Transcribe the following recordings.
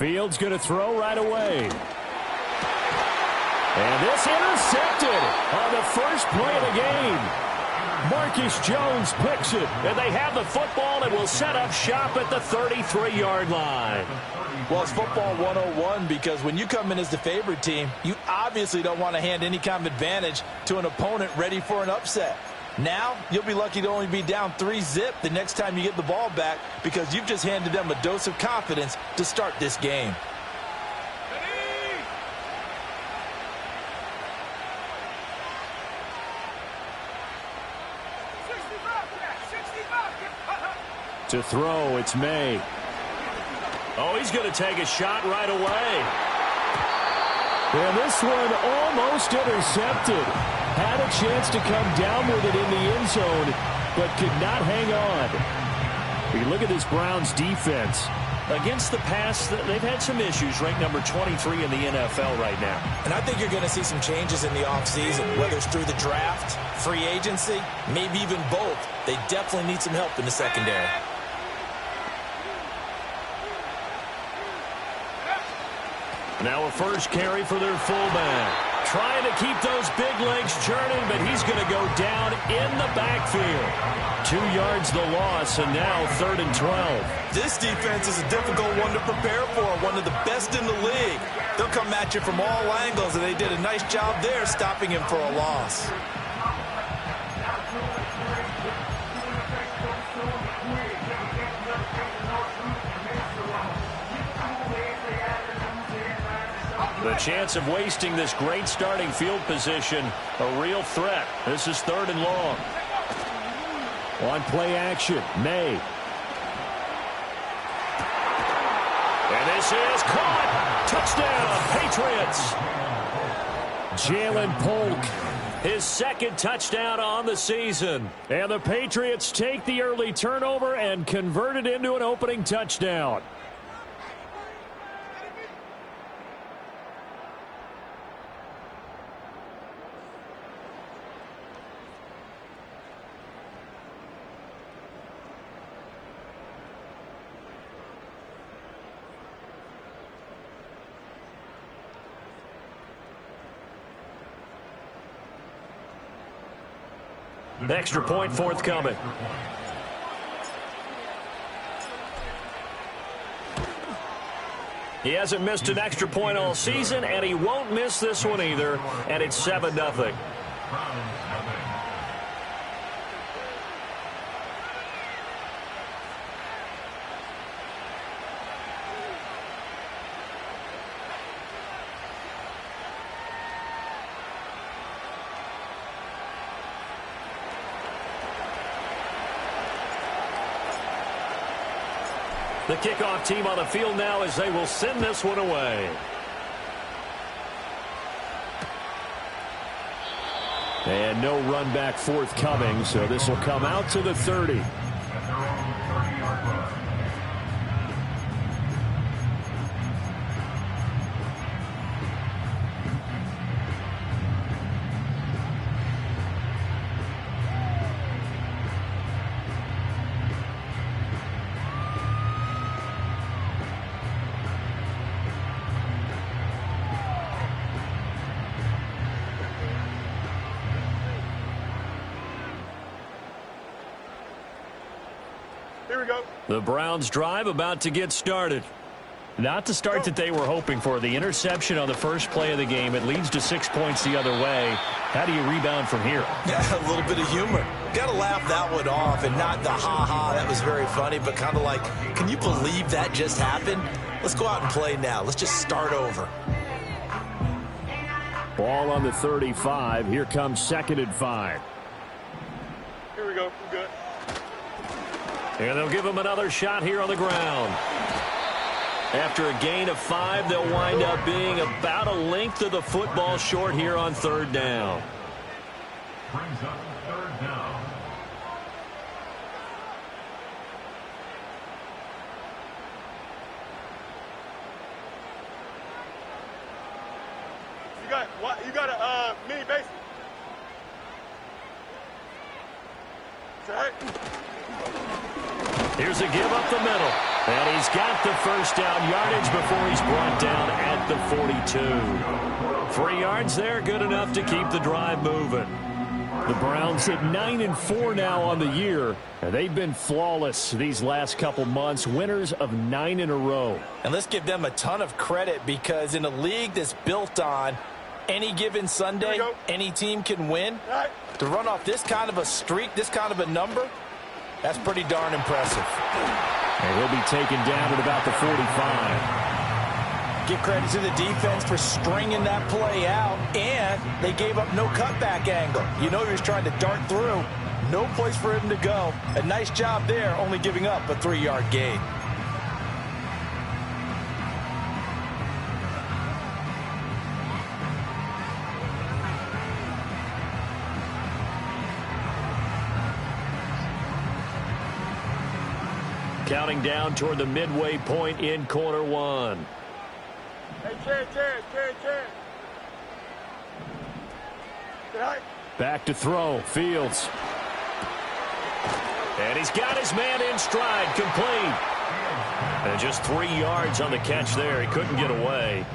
Fields going to throw right away. And this intercepted on the first play of the game. Marcus Jones picks it, and they have the football and will set up shop at the 33-yard line. Well, it's football 101 because when you come in as the favorite team, you obviously don't want to hand any kind of advantage to an opponent ready for an upset. Now, you'll be lucky to only be down 3-zip the next time you get the ball back because you've just handed them a dose of confidence to start this game. To throw, it's May. Oh, he's going to take a shot right away. And this one almost intercepted. Had a chance to come down with it in the end zone, but could not hang on. We look at this Browns defense. Against the pass, they've had some issues, ranked number 23 in the NFL right now. And I think you're going to see some changes in the offseason, whether it's through the draft, free agency, maybe even both. They definitely need some help in the secondary. Now a first carry for their fullback. Trying to keep those big legs churning, but he's going to go down in the backfield. 2 yards the loss, and now 3rd and 12. This defense is a difficult one to prepare for, one of the best in the league. They'll come at you from all angles, and they did a nice job there stopping him for a loss. The chance of wasting this great starting field position, a real threat. This is 3rd and long. On play action, May. And this is caught. Touchdown, Patriots. Jalen Polk, his 2nd touchdown on the season. And the Patriots take the early turnover and convert it into an opening touchdown. Extra point forthcoming. He hasn't missed an extra point all season, and he won't miss this one either, and it's 7-0. The kickoff team on the field now as they will send this one away. And no run back forthcoming, so this will come out to the 30. The Browns drive about to get started. Not the start that they were hoping for. The interception on the first play of the game. It leads to 6 points the other way. How do you rebound from here? Yeah, a little bit of humor. Got to laugh that one off and not the ha-ha, that was very funny, but kind of like, can you believe that just happened? Let's go out and play now. Let's just start over. Ball on the 35. Here comes 2nd and 5. Here we go. We're good. And they'll give him another shot here on the ground. After a gain of 5, they'll wind up being about a length of the football short here on 3rd down. Brings up 3rd down. You got a mini base. Here's a give up the middle. And he's got the first down yardage before he's brought down at the 42. 3 yards there, good enough to keep the drive moving. The Browns at 9-4 now on the year, and they've been flawless these last couple months, winners of 9 in a row. And let's give them a ton of credit, because in a league that's built on any given Sunday, any team can win. To run off this kind of a streak, this kind of a number, that's pretty darn impressive. And he'll be taken down at about the 45. Give credit to the defense for stringing that play out, and they gave up no cutback angle. You know he was trying to dart through. No place for him to go. A nice job there, only giving up a 3-yard gain. Counting down toward the midway point in quarter one. Hey, Chad. Back to throw. Fields. And he's got his man in stride. Complete. And just 3 yards on the catch there. He couldn't get away.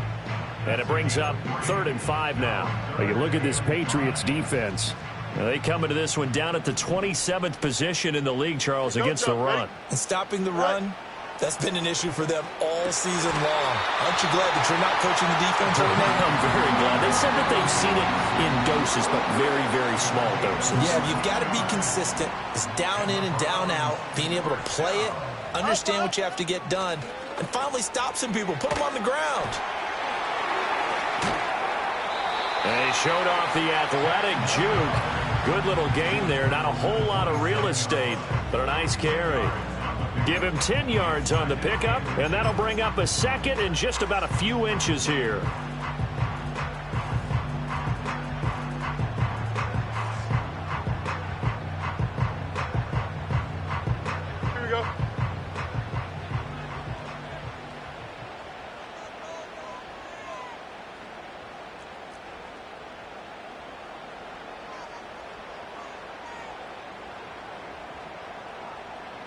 And it brings up 3rd and 5 now. You look at this Patriots defense. They come into this one down at the 27th position in the league, Charles, against the run. And stopping the run, that's been an issue for them all season long. Aren't you glad that you're not coaching the defense right now? I'm very glad. They said that they've seen it in doses, but very, very small doses. Yeah, you've got to be consistent. It's down in and down out, being able to play it, understand what you have to get done, and finally stop some people, put them on the ground. And he showed off the athletic juke. Good little gain there. Not a whole lot of real estate, but a nice carry. Give him 10 yards on the pickup, and that'll bring up a 2nd and just about a few inches here. Here we go.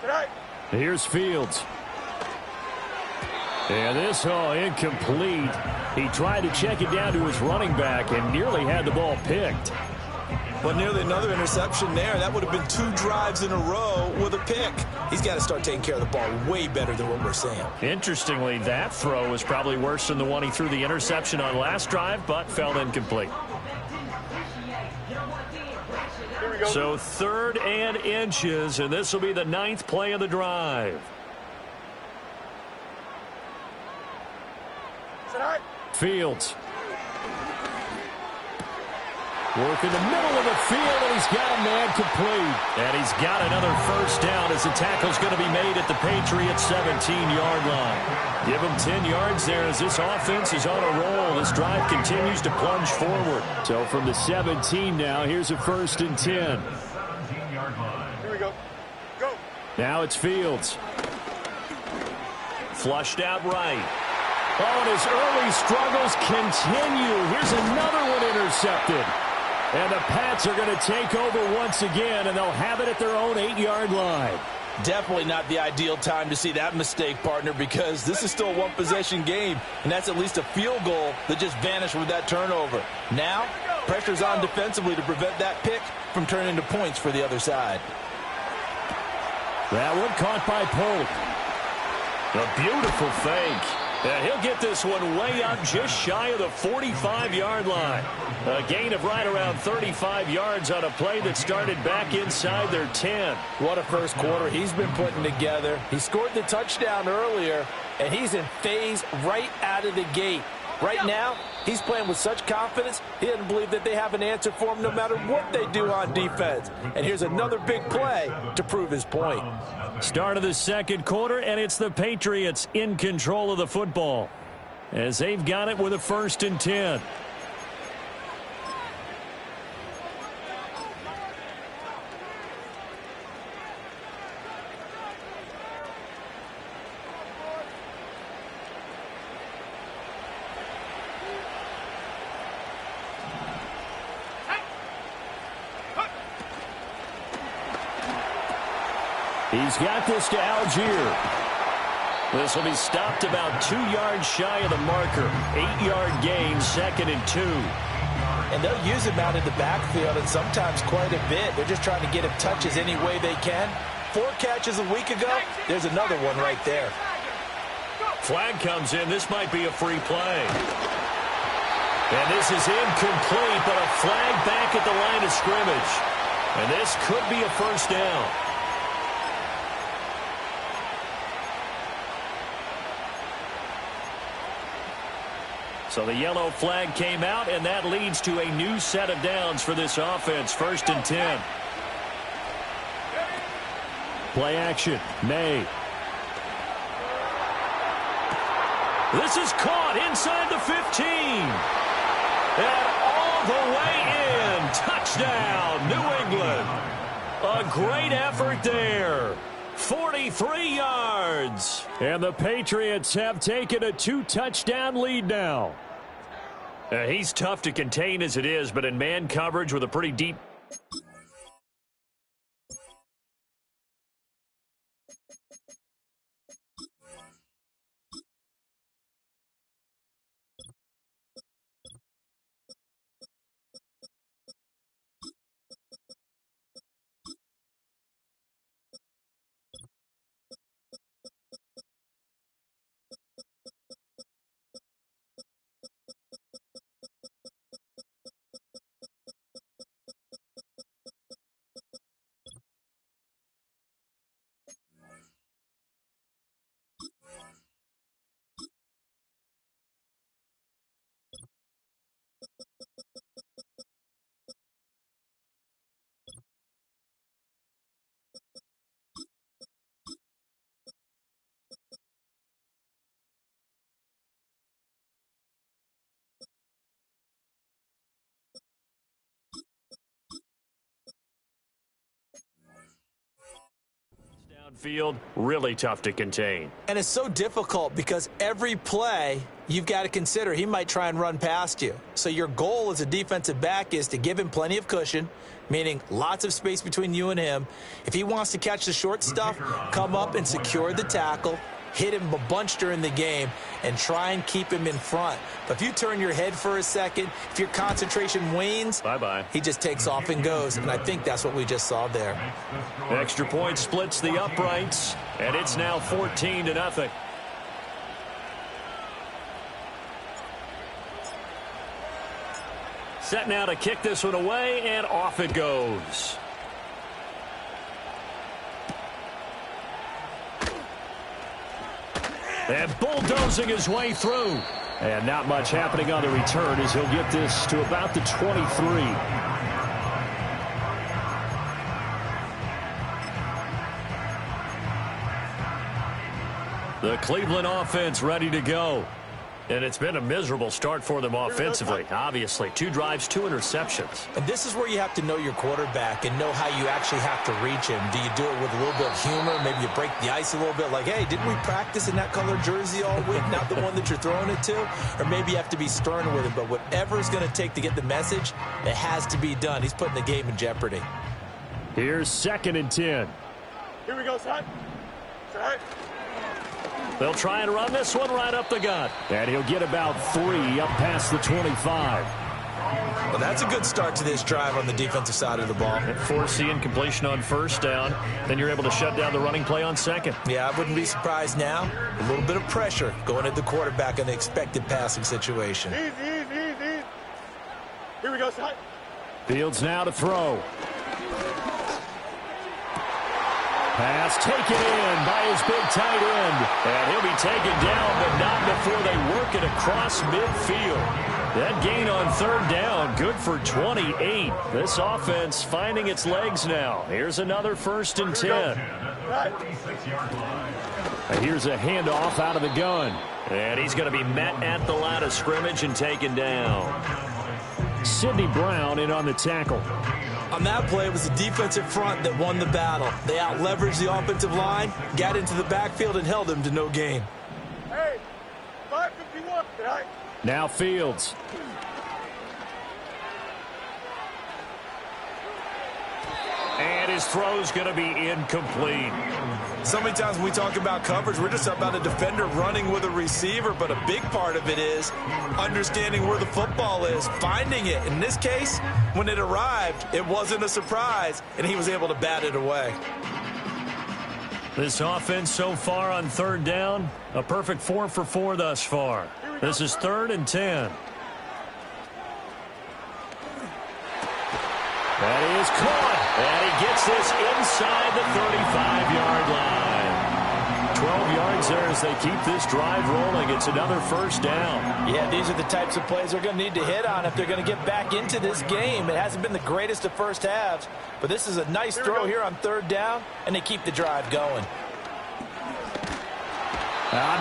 Tonight. Here's Fields. And this, incomplete. He tried to check it down to his running back and nearly had the ball picked. Well, nearly another interception there. That would have been 2 drives in a row with a pick. He's got to start taking care of the ball way better than what we're saying. Interestingly, that throw was probably worse than the one he threw the interception on last drive, but fell incomplete. So 3rd and inches, and this will be the 9th play of the drive. Fields. Work in the middle of the field, and he's got a man complete. And he's got another first down as the tackle's going to be made at the Patriots' 17-yard line. Give him 10 yards there as this offense is on a roll. This drive continues to plunge forward. So from the 17 now, here's a 1st and 10. 17-yard line. Here we go. Go. Now it's Fields. Flushed out right. Oh, and his early struggles continue. Here's another one intercepted. And the Pats are going to take over once again, and they'll have it at their own 8-yard line. Definitely not the ideal time to see that mistake, partner, because this is still a one-possession game, and that's at least a field goal that just vanished with that turnover. Now, pressure's on defensively to prevent that pick from turning into points for the other side. That one caught by Polk. A beautiful fake. And he'll get this one way up just shy of the 45-yard line. A gain of right around 35 yards on a play that started back inside their 10. What a first quarter he's been putting together. He scored the touchdown earlier, and he's in phase right out of the gate. Right now, he's playing with such confidence, he doesn't believe that they have an answer for him no matter what they do on defense. And here's another big play to prove his point. Start of the second quarter, and it's the Patriots in control of the football as they've got it with a 1st and 10. He's got this to Algier. This will be stopped about 2 yards shy of the marker. 8-yard gain, 2nd and 2. And they'll use him out in the backfield, and sometimes quite a bit. They're just trying to get him touches any way they can. 4 catches a week ago. There's another one right there. Flag comes in. This might be a free play. And this is incomplete, but a flag back at the line of scrimmage. And this could be a first down. So the yellow flag came out, and that leads to a new set of downs for this offense. 1st and 10. Play action. May. This is caught inside the 15. And all the way in. Touchdown, New England. A great effort there. 43 yards. And the Patriots have taken a 2-touchdown lead now. He's tough to contain as it is, but in man coverage with a pretty deep... Downfield, really tough to contain. And it's so difficult because every play you've got to consider he might try and run past you. So your goal as a defensive back is to give him plenty of cushion, meaning lots of space between you and him. If he wants to catch the short stuff, come up and secure the tackle, hit him a bunch during the game, and try and keep him in front. But if you turn your head for a second, if your concentration wanes, bye-bye. He just takes off and goes, and I think that's what we just saw there. Extra point splits the uprights, and it's now 14-0. Set now to kick this one away, and off it goes. And bulldozing his way through. And not much happening on the return as he'll get this to about the 23. The Cleveland offense ready to go. And it's been a miserable start for them offensively. Obviously, 2 drives, 2 interceptions. And this is where you have to know your quarterback and know how you actually have to reach him. Do you do it with a little bit of humor? Maybe you break the ice a little bit like, hey, didn't we practice in that color jersey all week, not the one that you're throwing it to? Or maybe you have to be stern with him. But whatever it's going to take to get the message, it has to be done. He's putting the game in jeopardy. Here's 2nd and 10. Here we go, son. Set. They'll try and run this one right up the gut. And he'll get about 3 up past the 25. Well, that's a good start to this drive on the defensive side of the ball. Forcing completion on 1st down. Then you're able to shut down the running play on 2nd. Yeah, I wouldn't be surprised now. A little bit of pressure going at the quarterback in the expected passing situation. Easy, easy, easy. Here we go, son. Fields now to throw. Pass taken in by his big tight end. And he'll be taken down, but not before they work it across midfield. That gain on 3rd down, good for 28. This offense finding its legs now. Here's another 1st and 10. And here's a handoff out of the gun. And he's going to be met at the line of scrimmage and taken down. Sidney Brown in on the tackle. On that play, it was the defensive front that won the battle. They out-leveraged the offensive line, got into the backfield, and held him to no gain. Hey, 551. Right? Now Fields. And And his throw's going to be incomplete. So many times when we talk about coverage, we're just about a defender running with a receiver, but a big part of it is understanding where the football is, finding it. In this case, when it arrived, it wasn't a surprise, and he was able to bat it away. This offense so far on third down, a perfect 4 for 4 thus far. This is 3rd and 10. That is caught, and he gets this inside the 35-yard line. 12 yards there as they keep this drive rolling. It's another first down. Yeah, these are the types of plays they're going to need to hit on if they're going to get back into this game. It hasn't been the greatest of first halves, but this is a nice throw here on third down, and they keep the drive going.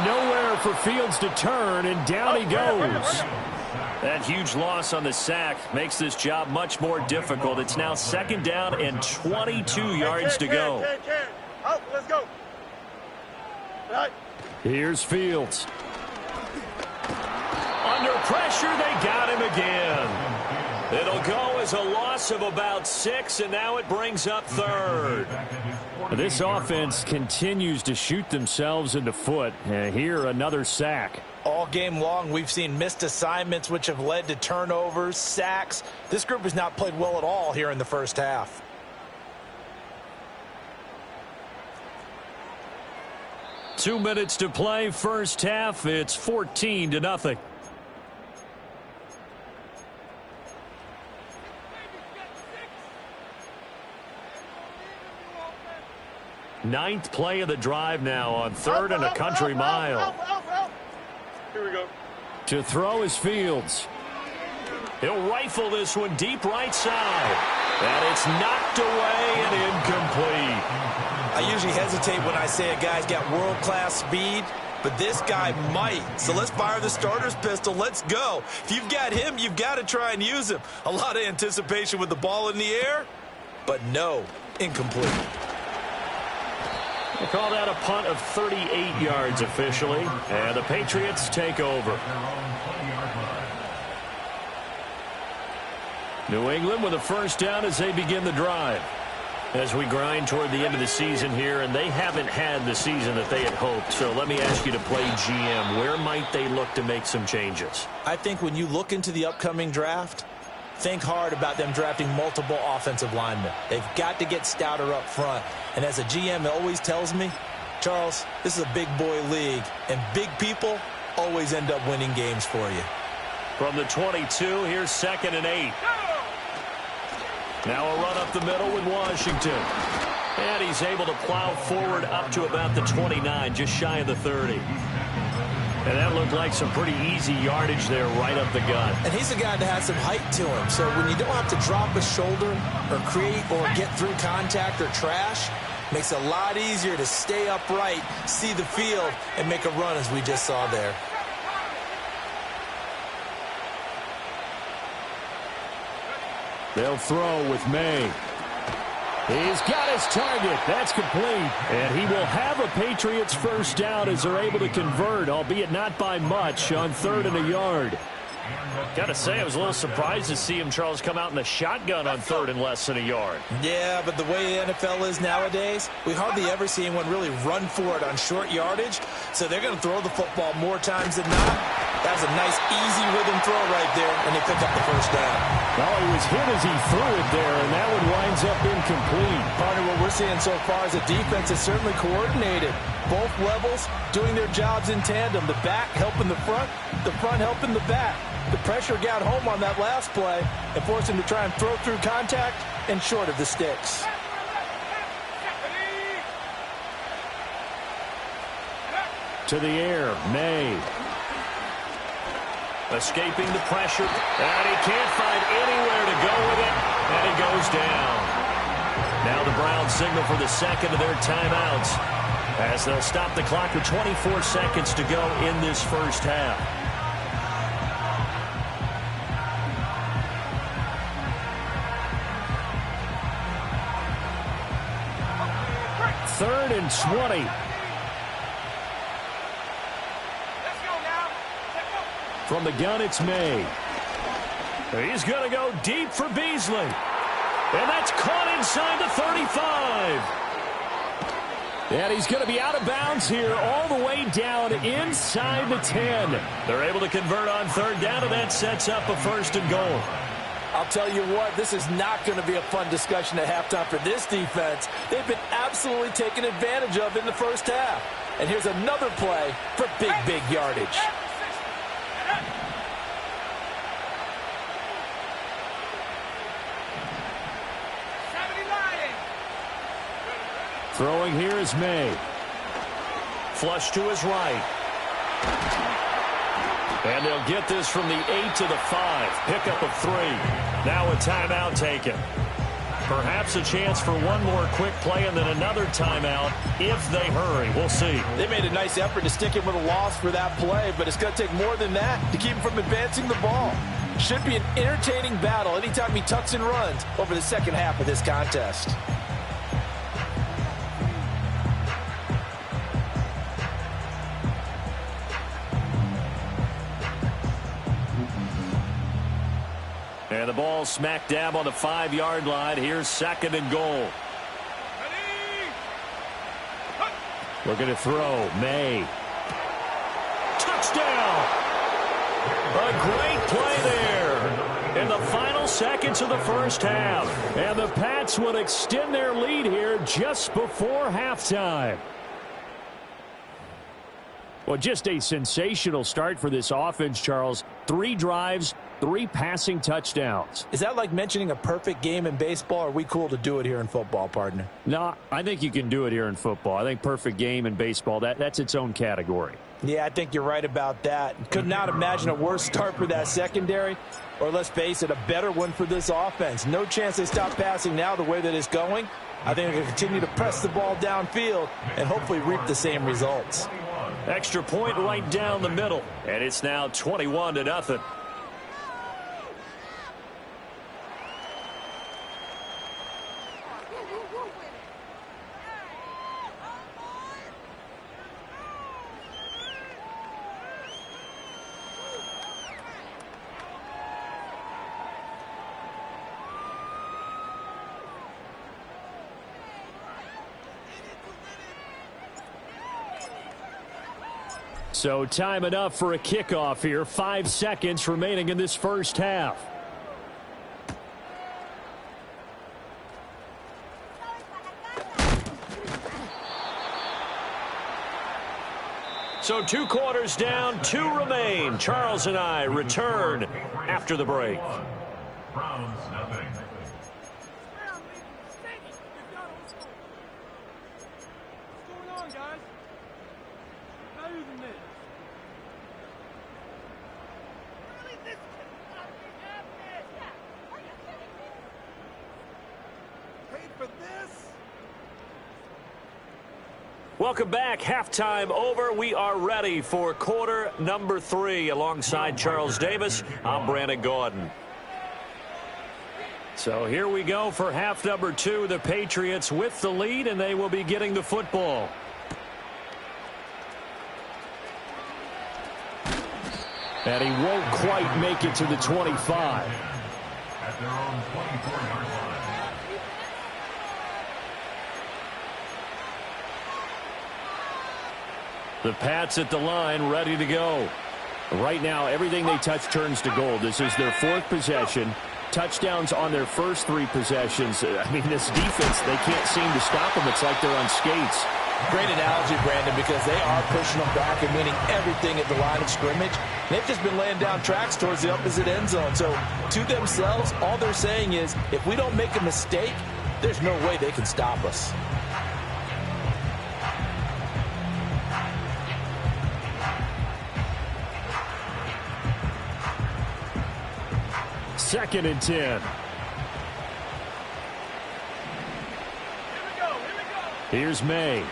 Nowhere for Fields to turn, and down he goes. That huge loss on the sack makes this job much more difficult. It's now 2nd down and 22 yards to go. Out, let's go. Here's Fields. Under pressure, they got him again. It'll go as a loss of about 6, and now it brings up 3rd. This offense continues to shoot themselves in the foot. Here, another sack. All game long, we've seen missed assignments, which have led to turnovers, sacks. This group has not played well at all here in the first half. Two minutes to play, first half. It's 14-0. Ninth play of the drive now on 3rd and a country mile. Here we go. To throw is Fields. He'll rifle this one deep right side. And it's knocked away and incomplete. I usually hesitate when I say a guy's got world-class speed, but this guy might. So let's fire the starter's pistol. Let's go. If you've got him, you've got to try and use him. A lot of anticipation with the ball in the air, but no, incomplete. We'll call that a punt of 38 yards officially, and the Patriots take over. New England with a first down as they begin the drive. As we grind toward the end of the season here, and they haven't had the season that they had hoped. So let me ask you to play GM. Where might they look to make some changes? I think when you look into the upcoming draft, think hard about them drafting multiple offensive linemen. They've got to get stouter up front. And as a GM always tells me, Charles, this is a big boy league, and big people always end up winning games for you. From the 22, here's 2nd and 8. Now a run up the middle with Washington. And he's able to plow forward up to about the 29, just shy of the 30. And that looked like some pretty easy yardage there right up the gut. And he's a guy that has some height to him. So when you don't have to drop a shoulder or create or get through contact or trash, makes it a lot easier to stay upright, see the field, and make a run as we just saw there. They'll throw with May. He's got his target. That's complete. And he will have a Patriots first down as they're able to convert, albeit not by much, on 3rd and a yard. Got to say, I was a little surprised to see him, Charles, come out in the shotgun on 3rd and less than a yard. Yeah, but the way the NFL is nowadays, we hardly ever see anyone really run for it on short yardage. So they're going to throw the football more times than not. That was a nice, easy rhythm throw right there, and they picked up the first down. Well, he was hit as he threw it there, and that one winds up incomplete. Partner, what we're seeing so far is the defense is certainly coordinated. Both levels doing their jobs in tandem. The back helping the front helping the back. The pressure got home on that last play and forced him to try and throw through contact and short of the sticks. To the air, May. Escaping the pressure, and he can't find anywhere to go with it, and he goes down. Now the Browns signal for the second of their timeouts as they'll stop the clock with 24 seconds to go in this first half. Third and 20. From the gun, it's May. He's going to go deep for Beasley. And that's caught inside the 35. And he's going to be out of bounds here all the way down inside the 10. They're able to convert on third down, and that sets up a 1st and goal. I'll tell you what, this is not going to be a fun discussion at halftime for this defense. They've been absolutely taken advantage of in the first half. And here's another play for big yardage. Throwing here is May. Flush to his right. And they'll get this from the 8 to the 5. Pickup of 3. Now a timeout taken. Perhaps a chance for one more quick play and then another timeout if they hurry. We'll see. They made a nice effort to stick him with a loss for that play, but it's going to take more than that to keep him from advancing the ball. Should be an entertaining battle anytime he tucks and runs over the second half of this contest. And the ball smack dab on the 5-yard line. Here's 2nd and goal. Looking to throw. May. Touchdown! A great play there in the final seconds of the first half. And the Pats would extend their lead here just before halftime. Well, just a sensational start for this offense, Charles. 3 drives, 3 passing touchdowns. Is that like mentioning a perfect game in baseball, or are we cool to do it here in football, partner? No, I think you can do it here in football. I think perfect game in baseball, that's its own category. Yeah, I think you're right about that. Could not imagine a worse start for that secondary, or let's face it, a better one for this offense. No chance they stop passing now the way that it's going. I think they're going to continue to press the ball downfield and hopefully reap the same results. Extra point right down the middle. And it's now 21-0. So time enough for a kickoff here. 5 seconds remaining in this first half. So 2 quarters down, 2 remain. Charles and I return after the break. Browns nothing. Welcome back. Halftime over. We are ready for quarter number 3. Alongside Charles Davis, I'm Brandon Gaudin. So here we go for half number 2. The Patriots with the lead, and they will be getting the football. And he won't quite make it to the 25. At their own 24-yard line. The Pats at the line, ready to go. Right now, everything they touch turns to gold. This is their 4th possession. Touchdowns on their first 3 possessions. I mean, this defense, they can't seem to stop them. It's like they're on skates. Great analogy, Brandon, because they are pushing them back and winning everything at the line of scrimmage. They've just been laying down tracks towards the opposite end zone. So to themselves, all they're saying is, if we don't make a mistake, there's no way they can stop us. Second and 10. Here's May. And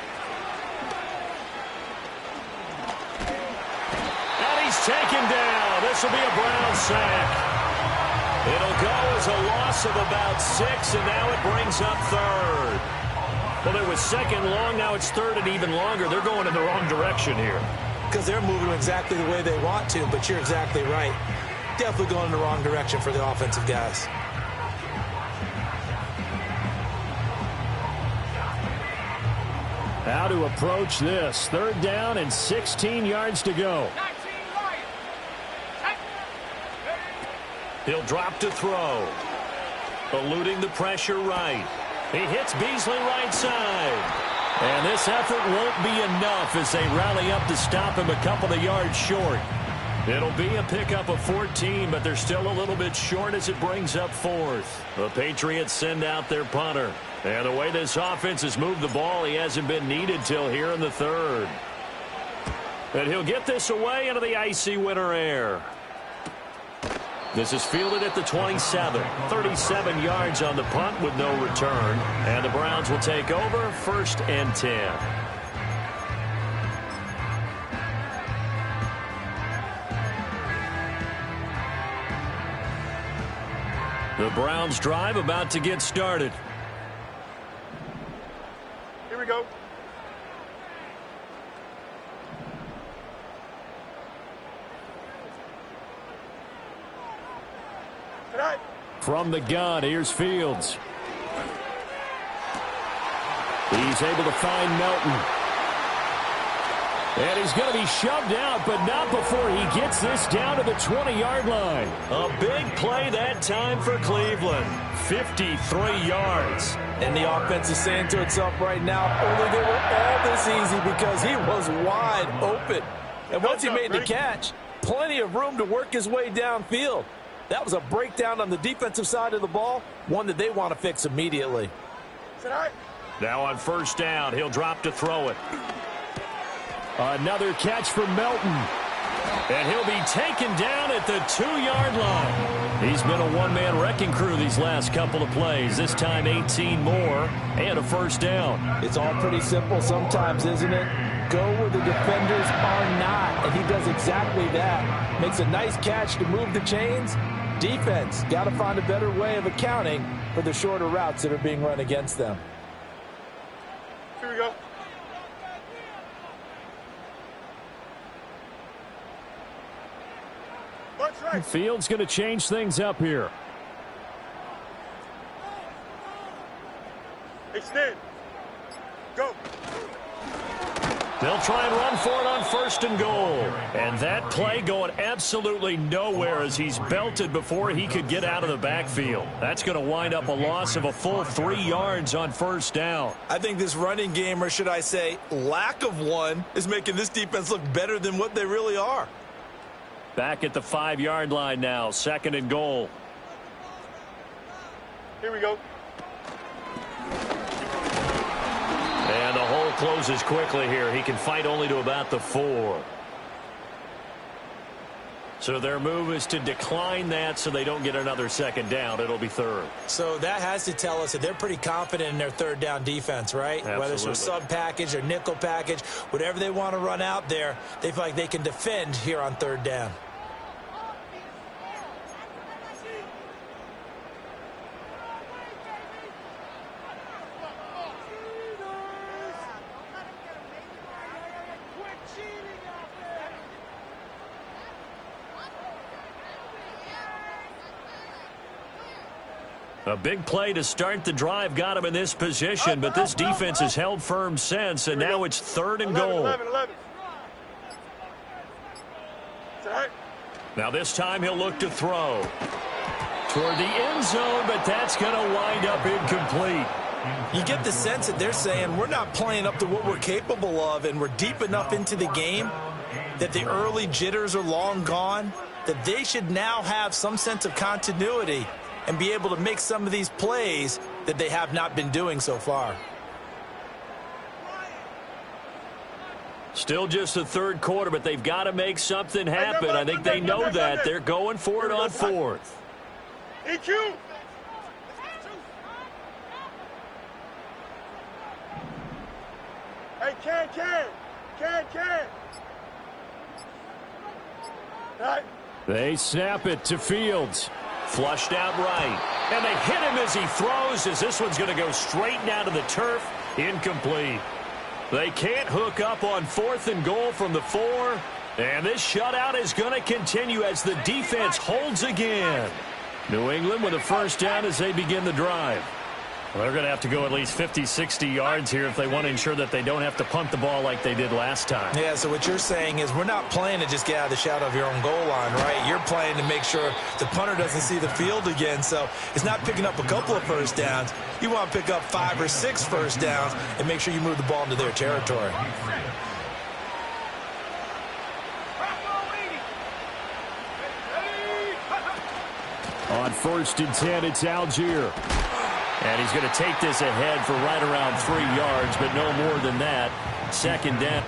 he's taken down. This will be a Brown sack. It'll go as a loss of about 6, and now it brings up 3rd. Well, it was 2nd long. Now it's 3rd and even longer. They're going in the wrong direction here. Because they're moving exactly the way they want to, but you're exactly right. Definitely going in the wrong direction for the offensive guys. How to approach this. 3rd down and 16 yards to go. He'll drop to throw. Eluding the pressure right. He hits Beasley right side. And this effort won't be enough as they rally up to stop him a couple of yards short. It'll be a pickup of 14, but they're still a little bit short as it brings up 4th. The Patriots send out their punter. And the way this offense has moved the ball, he hasn't been needed till here in the 3rd. And he'll get this away into the icy winter air. This is fielded at the 27. 37 yards on the punt with no return. And the Browns will take over 1st and 10. The Browns drive about to get started. Here we go. Tonight. From the gun, here's Fields. He's able to find Melton. And he's going to be shoved out, but not before he gets this down to the 20-yard line. A big play that time for Cleveland. 53 yards. And the offense is saying to itself right now, only they were all this easy because he was wide open. And once he made the catch, plenty of room to work his way downfield. That was a breakdown on the defensive side of the ball, one that they want to fix immediately. Now on 1st down, he'll drop to throw it. Another catch from Melton. And he'll be taken down at the 2-yard line. He's been a one-man wrecking crew these last couple of plays. This time 18 more and a 1st down. It's all pretty simple sometimes, isn't it? Go where the defenders are not, and he does exactly that. Makes a nice catch to move the chains. Defense got to find a better way of accounting for the shorter routes that are being run against them. Here we go. Right. Fields going to change things up here. Extend. Go. They'll try and run for it on 1st and goal. And that play going absolutely nowhere as he's belted before he could get out of the backfield. That's going to wind up a loss of a full 3 yards on 1st down. I think this running game, or should I say lack of one, is making this defense look better than what they really are. Back at the 5-yard line now, 2nd and goal. Here we go. And the hole closes quickly here. He can fight only to about the 4. So their move is to decline that so they don't get another 2nd down. It'll be 3rd. So that has to tell us that they're pretty confident in their 3rd down defense, right? Absolutely. Whether it's a sub package or nickel package, whatever they want to run out there, they feel like they can defend here on 3rd down. A big play to start the drive got him in this position, but this defense has held firm since, and now it's 3rd and goal. 11. Now this time he'll look to throw toward the end zone, but that's going to wind up incomplete. You get the sense that they're saying we're not playing up to what we're capable of, and we're deep enough into the game that the early jitters are long gone, that they should now have some sense of continuity and be able to make some of these plays that they have not been doing so far. Still just the 3rd quarter, but they've got to make something happen. I think they know that. They're going for it on 4th. EQ. Hey, can. Right. They snap it to Fields. Flushed out right. And they hit him as he throws, as this one's going to go straight down to the turf. Incomplete. They can't hook up on 4th and goal from the 4. And this shutout is going to continue as the defense holds again. New England with a 1st down as they begin the drive. Well, they're going to have to go at least 50, 60 yards here if they want to ensure that they don't have to punt the ball like they did last time. Yeah, so what you're saying is we're not playing to just get out of the shadow of your own goal line, right? You're playing to make sure the punter doesn't see the field again. So it's not picking up a couple of first downs. You want to pick up 5 or 6 first downs and make sure you move the ball into their territory. On 1st and 10, it's Algier. And he's going to take this ahead for right around 3 yards, but no more than that. 2nd down.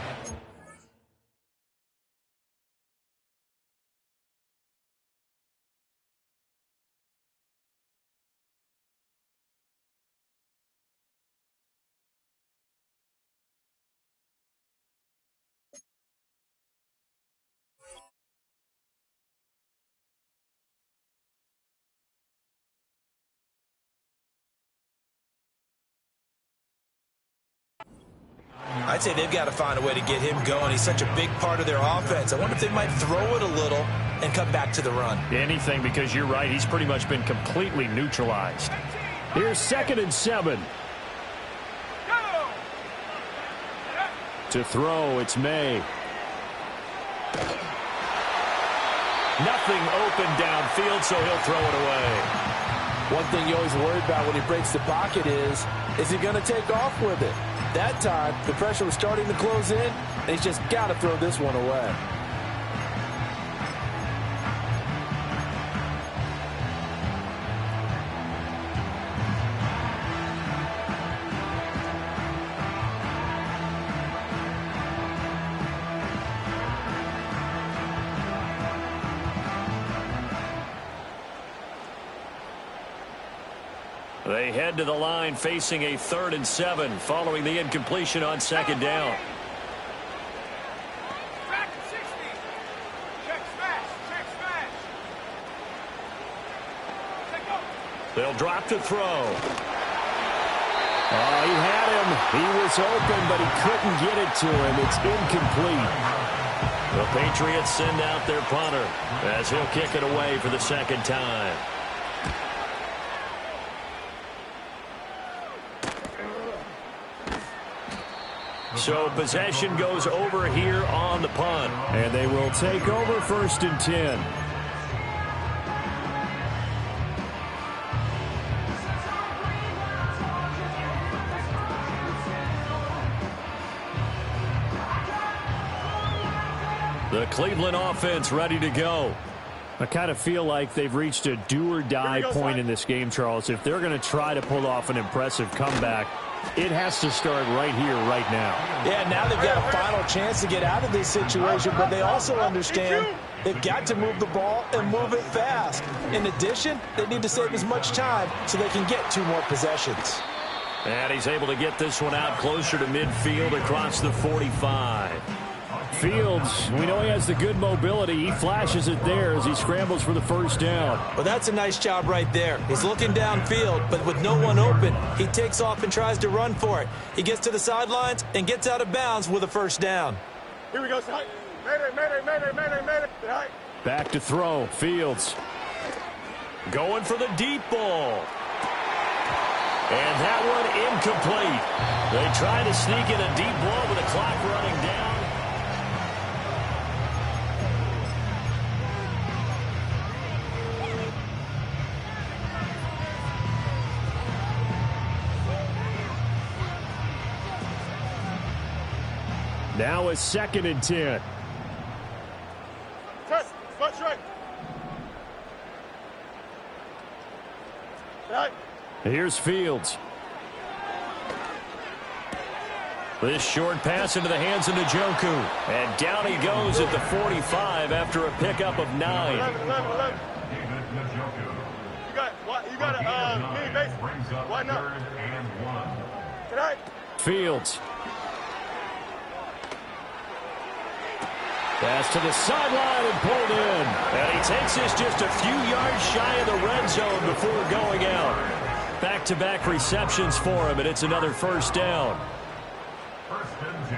I'd say they've got to find a way to get him going. He's such a big part of their offense. I wonder if they might throw it a little and come back to the run. Anything, because you're right. He's pretty much been completely neutralized. Here's 2nd and 7. To throw, it's May. Nothing open downfield, so he'll throw it away. One thing you always worry about when he breaks the pocket is he going to take off with it? That time, the pressure was starting to close in, and he's just got to throw this one away. They head to the line facing a 3rd and 7 following the incompletion on 2nd down. Back to 60. Check smash. Check smash. Take up. They'll drop to throw. Oh, he had him. He was open, but he couldn't get it to him. It's incomplete. The Patriots send out their punter as he'll kick it away for the 2nd time. So possession goes over here on the punt. And they will take over 1st and 10. The Cleveland offense ready to go. I kind of feel like they've reached a do-or-die point in this game, Charles. If they're going to try to pull off an impressive comeback, it has to start right here, right now. Yeah, now they've got a final chance to get out of this situation, but they also understand they've got to move the ball and move it fast. In addition, they need to save as much time so they can get 2 more possessions. And he's able to get this one out closer to midfield across the 45. Fields, we know he has the good mobility. He flashes it there as he scrambles for the 1st down. Well, that's a nice job right there. He's looking downfield, but with no one open, he takes off and tries to run for it. He gets to the sidelines and gets out of bounds with a 1st down. Here we go, side. Mayday. Back to throw. Fields going for the deep ball. And that one incomplete. They try to sneak in a deep ball with the clock running down. Now a 2nd and 10. Test. Spot right. Right. Here's Fields. This short pass into the hands of Njoku. And down he goes at the 45 after a pickup of 9. 11. You got a mini base. Why not? Tonight. Fields. Pass to the sideline and pulled in. And he takes this just a few yards shy of the red zone before going out. Back-to-back receptions for him, and it's another 1st down.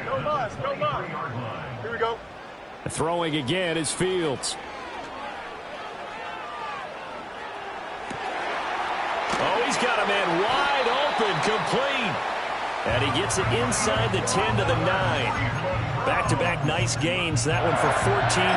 No loss. Here we go. Throwing again is Fields. Oh, he's got a man wide open. up and complete. And he gets it inside the 10 to the 9. Back-to-back nice gains. That one for 14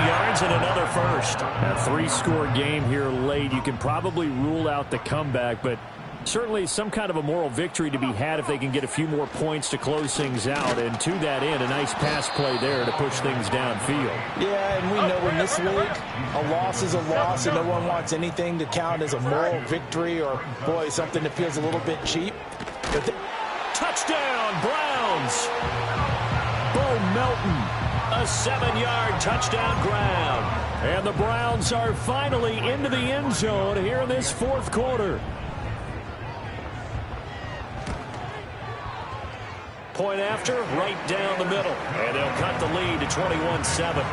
yards and another first. A 3-score game here late. You can probably rule out the comeback, but certainly some kind of a moral victory to be had if they can get a few more points to close things out. And to that end, a nice pass play there to push things downfield. Yeah, and we know in this league, a loss is a loss, and no one wants anything to count as a moral victory or, boy, something that feels a little bit cheap. But touchdown, Browns! Bo Melton, a 7-yard touchdown grab. And the Browns are finally into the end zone here in this fourth quarter. Point after, right down the middle. And they'll cut the lead to 21-7.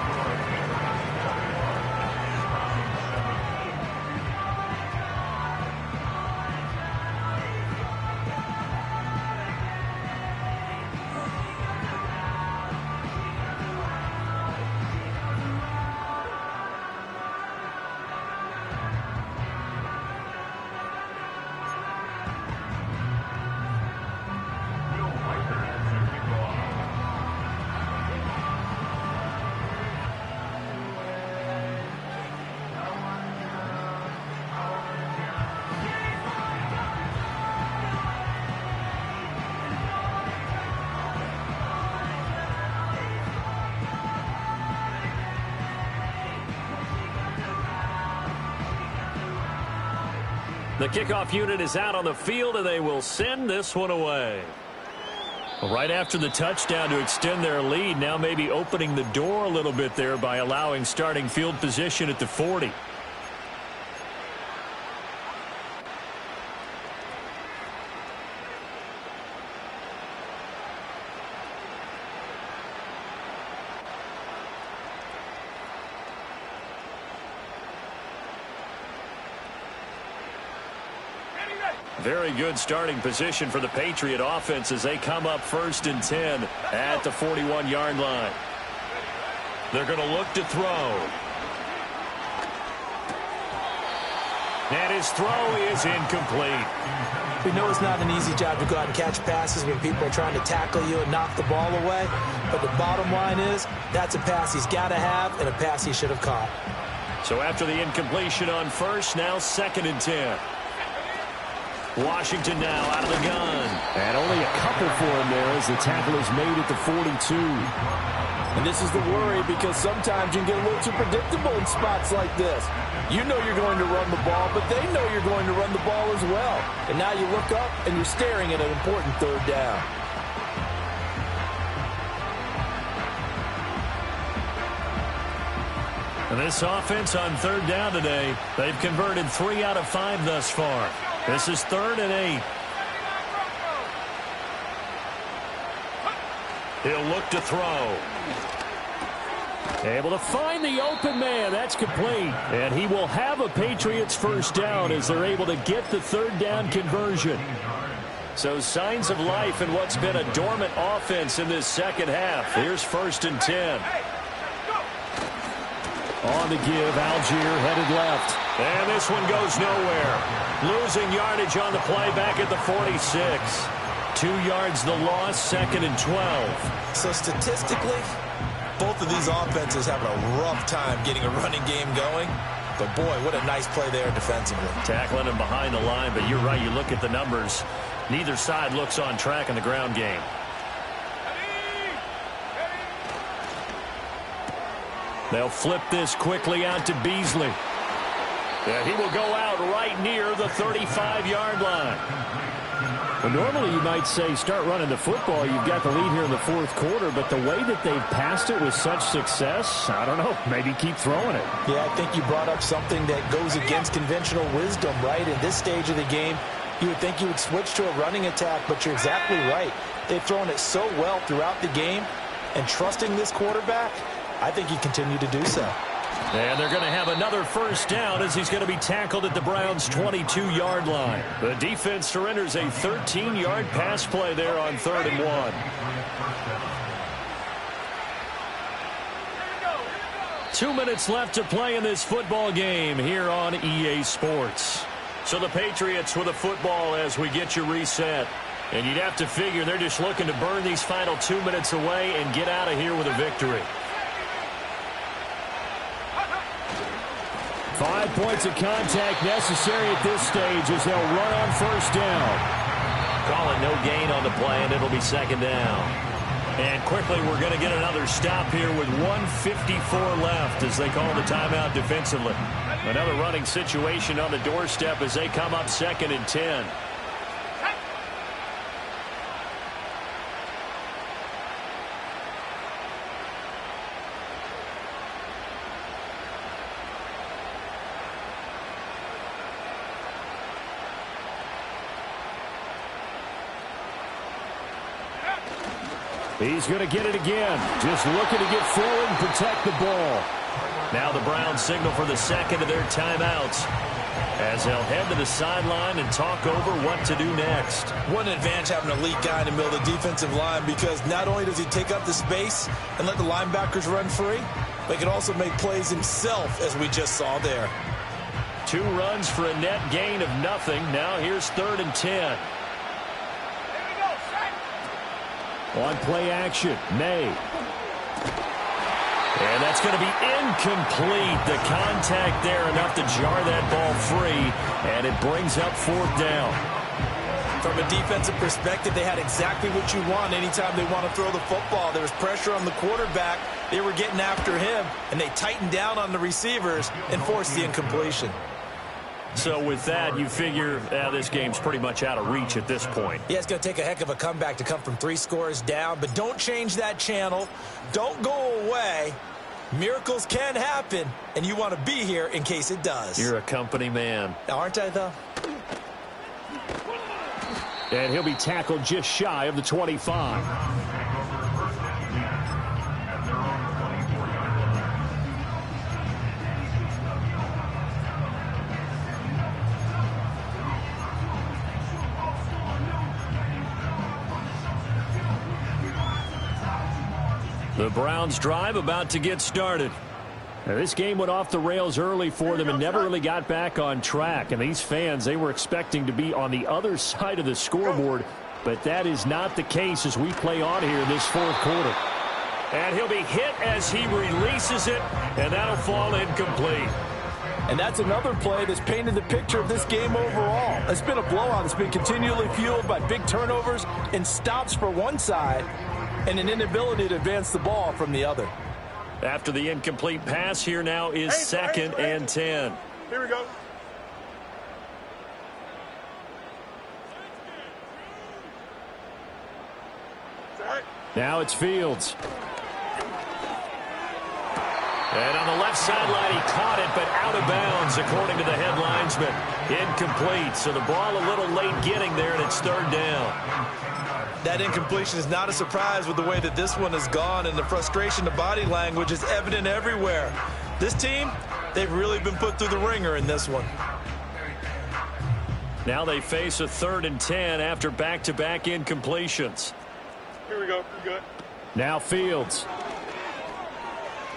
The kickoff unit is out on the field, and they will send this one away. Right after the touchdown to extend their lead, now maybe opening the door a little bit there by allowing starting field position at the 40. Very good starting position for the Patriot offense as they come up 1st and 10 at the 41-yard line. They're going to look to throw. And his throw is incomplete. we know it's not an easy job to go out and catch passes when people are trying to tackle you and knock the ball away. But the bottom line is that's a pass he's got to have and a pass he should have caught. So after the incompletion on first, now 2nd and 10. Washington now out of the gun. And only a couple for him there as the tackle is made at the 42. And this is the worry because sometimes you can get a little too predictable in spots like this. You know you're going to run the ball, but they know you're going to run the ball as well. And now you look up and you're staring at an important 3rd down. And this offense on 3rd down today, they've converted 3 out of 5 thus far. This is 3rd and 8. He'll look to throw. Able to find the open man. That's complete. And he will have a Patriots first down as they're able to get the 3rd down conversion. So signs of life in what's been a dormant offense in this second half. Here's 1st and 10. On the give, Algier headed left. And this one goes nowhere. Losing yardage on the play back at the 46. 2 yards the loss, 2nd and 12. So statistically, both of these offenses having a rough time getting a running game going. But boy, what a nice play there defensively. Tackling him behind the line, but you're right, you look at the numbers. Neither side looks on track in the ground game. They'll flip this quickly out to Beasley. And he will go out right near the 35-yard line. Well, normally you might say start running the football. You've got the lead here in the 4th quarter, but the way that they've passed it with such success, I don't know, maybe keep throwing it. Yeah, I think you brought up something that goes against conventional wisdom, right? In this stage of the game, you would think you would switch to a running attack, but you're exactly right. They've thrown it so well throughout the game, and trusting this quarterback, I think he continued to do so. And they're going to have another first down as he's going to be tackled at the Browns' 22-yard line. The defense surrenders a 13-yard pass play there on 3rd and 1. 2 minutes left to play in this football game here on EA Sports. So the Patriots with a football as we get you reset. And you'd have to figure they're just looking to burn these final 2 minutes away and get out of here with a victory. 5 points of contact necessary at this stage as they'll run on first down. Call it no gain on the play, and it'll be second down. And quickly, we're going to get another stop here with 1:54 left as they call the timeout defensively. Another running situation on the doorstep as they come up 2nd and 10. He's going to get it again. Just looking to get forward and protect the ball. Now the Browns signal for the second of their timeouts as they'll head to the sideline and talk over what to do next. What an advantage having an elite guy in the middle of the defensive line, because not only does he take up the space and let the linebackers run free, but he can also make plays himself, as we just saw there. 2 runs for a net gain of nothing. Now here's 3rd and 10. On play action, May. And that's going to be incomplete. The contact there enough to jar that ball free, and it brings up 4th down. From a defensive perspective, they had exactly what you want anytime they want to throw the football. There was pressure on the quarterback. They were getting after him, and they tightened down on the receivers and forced the incompletion. So with that, you figure this game's pretty much out of reach at this point. Yeah, it's going to take a heck of a comeback to come from 3 scores down, but don't change that channel. Don't go away. Miracles can happen, and you want to be here in case it does. You're a company man. Aren't I, though? And he'll be tackled just shy of the 25. The Browns drive about to get started. Now, this game went off the rails early for them and never really got back on track. And these fans, they were expecting to be on the other side of the scoreboard. But that is not the case as we play on here in this 4th quarter. And he'll be hit as he releases it, and that'll fall incomplete. And that's another play that's painted the picture of this game overall. It's been a blowout. It's been continually fueled by big turnovers and stops for one side and an inability to advance the ball from the other. After the incomplete pass, here now is 2nd and 10. Here we go. Now it's Fields. And on the left sideline, he caught it, but out of bounds, according to the head linesman. Incomplete, so the ball a little late getting there, and it's 3rd down. That incompletion is not a surprise with the way that this one has gone, and the frustration, the body language is evident everywhere. This team, they've really been put through the ringer in this one. Now they face a 3rd and 10 after back-to-back incompletions. Here we go. We're good. Now Fields.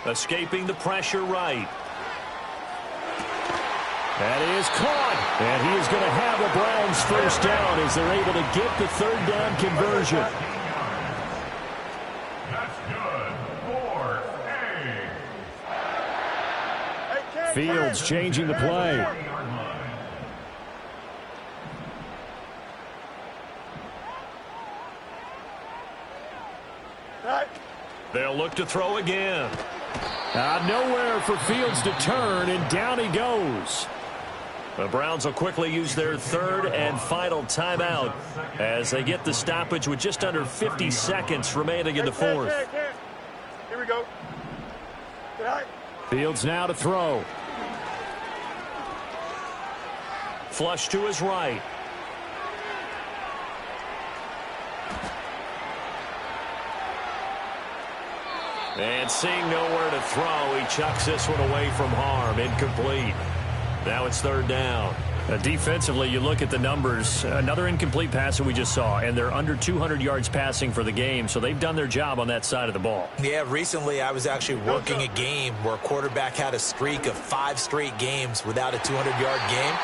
Escaping the pressure right. That is caught. And he is going to have the Browns first down as they're able to get the 3rd down conversion. That's good. 4A. Fields changing the play. They'll look to throw again. Nowhere for Fields to turn, and down he goes. The Browns will quickly use their 3rd and final timeout as they get the stoppage with just under 50 seconds remaining in the 4th. Here we go. Fields now to throw. Flush to his right. And seeing nowhere to throw, he chucks this one away from harm. Incomplete. Now it's 3rd down. Defensively, you look at the numbers. Another incomplete pass that we just saw, and they're under 200 yards passing for the game, so they've done their job on that side of the ball. Yeah, recently I was actually working a game where a quarterback had a streak of 5 straight games without a 200-yard game.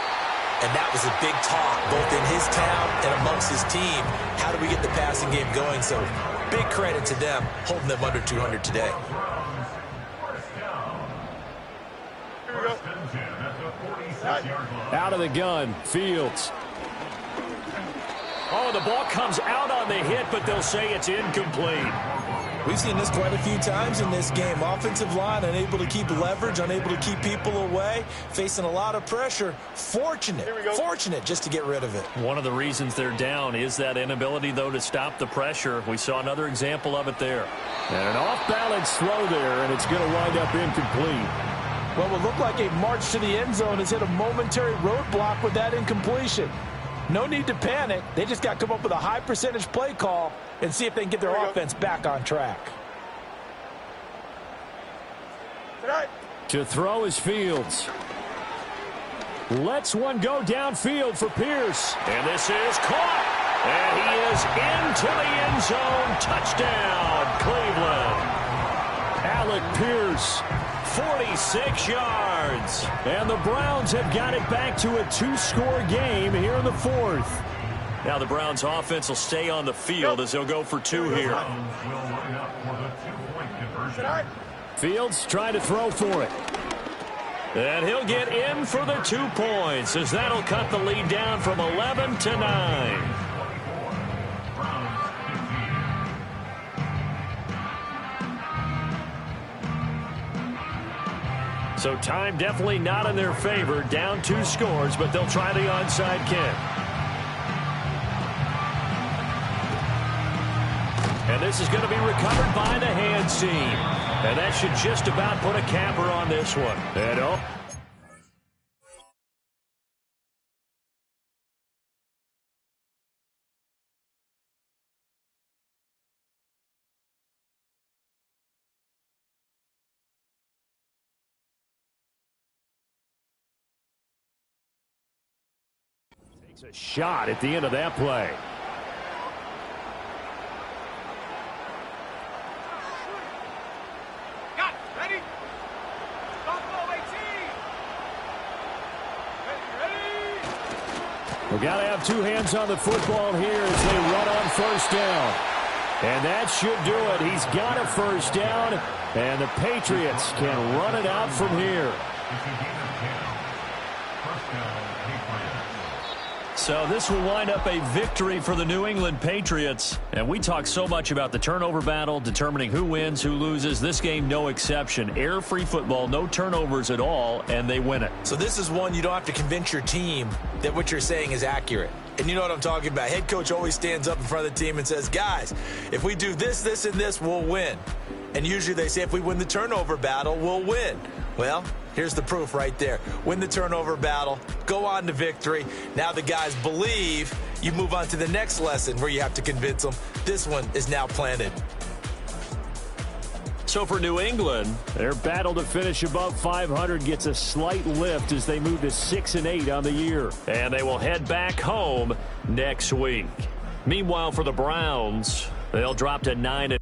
And that was a big talk, both in his town and amongst his team. How do we get the passing game going? So big credit to them, holding them under 200 today. Out of the gun, Fields. Oh, the ball comes out on the hit, but they'll say it's incomplete. We've seen this quite a few times in this game. Offensive line unable to keep leverage, unable to keep people away, facing a lot of pressure. Fortunate just to get rid of it. One of the reasons they're down is that inability, though, to stop the pressure. We saw another example of it there. And an off-balance throw there, and it's going to wind up incomplete. Well, it would look like a march to the end zone has hit a momentary roadblock with that incompletion. No need to panic. They just got to come up with a high percentage play call and see if they can get their offense back on track. To throw is Fields. Lets one go downfield for Pierce. And this is caught. And he is into the end zone. Touchdown, Cleveland. Alec Pierce. 46 yards. And the Browns have got it back to a 2-score game here in the fourth. Now the Browns offense will stay on the field as they'll go for 2 here. Fields trying to throw for it. And he'll get in for the 2 points as that'll cut the lead down from 11 to 9. So time definitely not in their favor. Down 2 scores, but they'll try the onside kick. And this is going to be recovered by the hands team. And that should just about put a capper on this one. And oh. Takes a shot at the end of that play. We've got to have 2 hands on the football here as they run on first down. And that should do it. He's got a first down, and the Patriots can run it out from here. So this will wind up a victory for the New England Patriots. And we talk so much about the turnover battle, determining who wins, who loses. This game, no exception. Error-free football, no turnovers at all, and they win it. So this is one you don't have to convince your team that what you're saying is accurate. And you know what I'm talking about. Head coach always stands up in front of the team and says, guys, if we do this, this, and this, we'll win. And usually they say if we win the turnover battle, we'll win. Well, here's the proof right there. Win the turnover battle, go on to victory. Now the guys believe. You move on to the next lesson where you have to convince them. This one is now planted. So for New England, their battle to finish above 500 gets a slight lift as they move to 6-8 on the year. And they will head back home next week. Meanwhile, for the Browns, they'll drop to 9-.